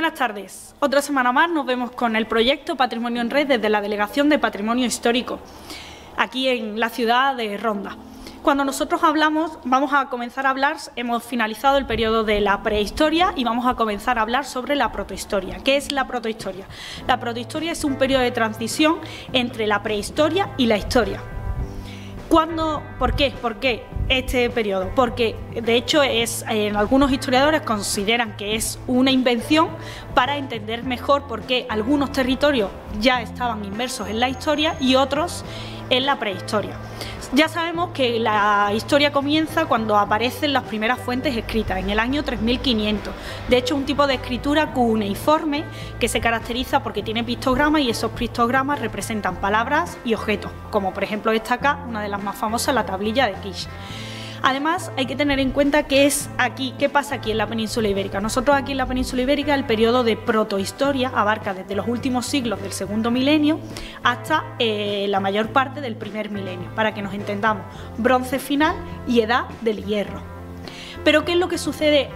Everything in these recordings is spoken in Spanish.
Buenas tardes. Otra semana más nos vemos con el proyecto Patrimonio en Red desde la Delegación de Patrimonio Histórico, aquí en la ciudad de Ronda. Cuando nosotros hablamos, vamos a comenzar a hablar, hemos finalizado el periodo de la prehistoria y vamos a comenzar a hablar sobre la protohistoria. ¿Qué es la protohistoria? La protohistoria es un periodo de transición entre la prehistoria y la historia. ¿Por qué? ¿Por qué este periodo? Porque de hecho algunos historiadores consideran que es una invención para entender mejor por qué algunos territorios ya estaban inmersos en la historia y otros en la prehistoria. Ya sabemos que la historia comienza cuando aparecen las primeras fuentes escritas, en el año 3500. De hecho, un tipo de escritura cuneiforme que se caracteriza porque tiene pictogramas y esos pictogramas representan palabras y objetos, como por ejemplo esta acá, una de las más famosas, la tablilla de Kish. Además, hay que tener en cuenta qué pasa aquí en la península ibérica. Nosotros aquí en la península ibérica el periodo de protohistoria abarca desde los últimos siglos del segundo milenio hasta la mayor parte del primer milenio, para que nos entendamos, bronce final y edad del hierro. Pero ¿qué es lo que sucede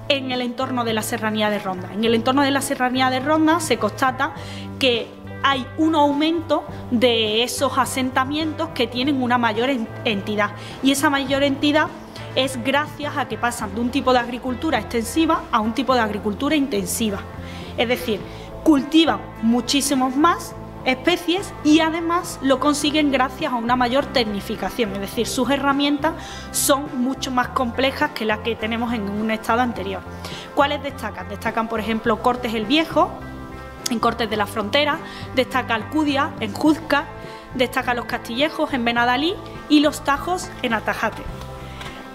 en el entorno de la serranía de Ronda? En el entorno de la serranía de Ronda se constata que hay un aumento de esos asentamientos que tienen una mayor entidad, y esa mayor entidad es gracias a que pasan de un tipo de agricultura extensiva a un tipo de agricultura intensiva. Es decir, cultivan muchísimos más especies y además lo consiguen gracias a una mayor tecnificación, es decir, sus herramientas son mucho más complejas que las que tenemos en un estado anterior. ¿Cuáles destacan? Destacan, por ejemplo, Cortes el Viejo, en Cortes de la Frontera, destaca Alcudia en Júzcar, destaca los Castillejos en Benadalí y los Tajos en Atajate.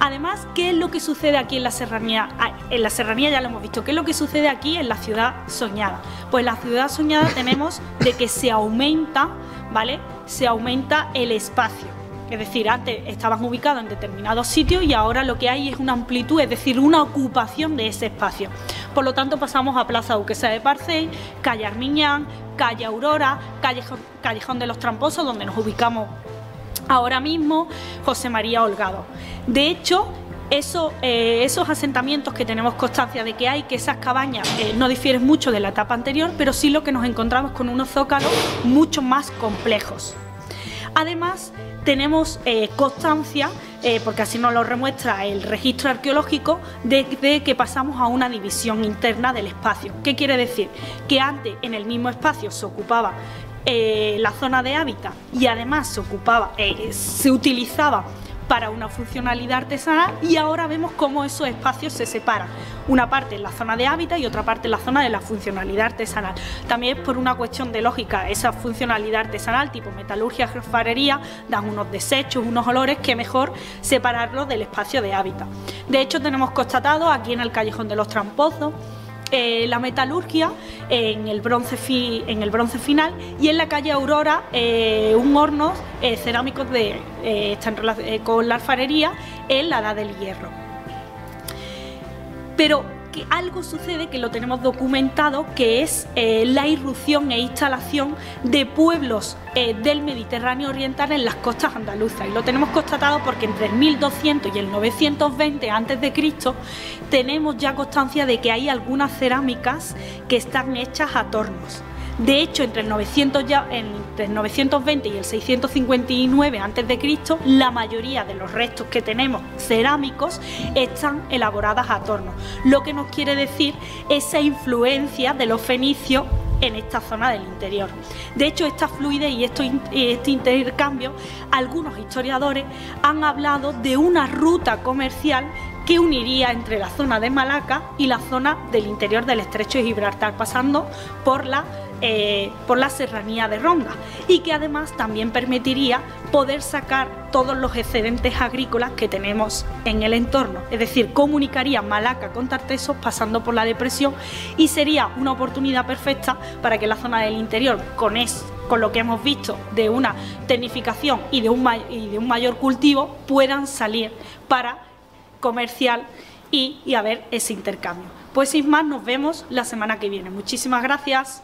Además, ¿qué es lo que sucede aquí en la serranía? En la serranía ya lo hemos visto. ¿Qué es lo que sucede aquí en la ciudad soñada? Pues en la ciudad soñada tenemos de que se aumenta, ¿vale? Se aumenta el espacio. Es decir, antes estaban ubicados en determinados sitios y ahora lo que hay es una amplitud, es decir, una ocupación de ese espacio. Por lo tanto, pasamos a Plaza Duquesa de Parcén, calle Armiñán, calle Aurora, Callejón de los Tramposos, donde nos ubicamos ahora mismo, José María Holgado. De hecho, esos asentamientos que tenemos constancia de que hay, que esas cabañas no difieren mucho de la etapa anterior, pero sí lo que nos encontramos con unos zócalos mucho más complejos. Además, tenemos constancia, porque así nos lo remuestra el registro arqueológico, de que pasamos a una división interna del espacio. ¿Qué quiere decir? Que antes en el mismo espacio se ocupaba la zona de hábitat y además se utilizaba para una funcionalidad artesanal, y ahora vemos cómo esos espacios se separan. Una parte en la zona de hábitat y otra parte en la zona de la funcionalidad artesanal. También por una cuestión de lógica, esa funcionalidad artesanal tipo metalurgia, alfarería, dan unos desechos, unos olores, que mejor separarlos del espacio de hábitat. De hecho, tenemos constatado aquí en el Callejón de los Tramposos la metalurgia en el bronce final, y en la calle Aurora un horno cerámico con la alfarería en la edad del hierro. Pero que algo sucede que lo tenemos documentado, que es la irrupción e instalación de pueblos del Mediterráneo oriental en las costas andaluzas, y lo tenemos constatado porque entre el 1200 y el 920 a.C. tenemos ya constancia de que hay algunas cerámicas que están hechas a tornos. De hecho, entre el 920 y el 659 a.C., la mayoría de los restos que tenemos cerámicos están elaboradas a torno, lo que nos quiere decir esa influencia de los fenicios en esta zona del interior. De hecho, esta fluidez y este intercambio, algunos historiadores han hablado de una ruta comercial que uniría entre la zona de Malaca y la zona del interior del estrecho de Gibraltar, pasando por la serranía de Ronda, y que además también permitiría poder sacar todos los excedentes agrícolas que tenemos en el entorno. Es decir, comunicaría Malaca con Tartesos pasando por la depresión, y sería una oportunidad perfecta para que la zona del interior, con lo que hemos visto de una tecnificación y de un mayor cultivo, puedan salir para comercial y haber ese intercambio. Pues sin más, nos vemos la semana que viene. Muchísimas gracias.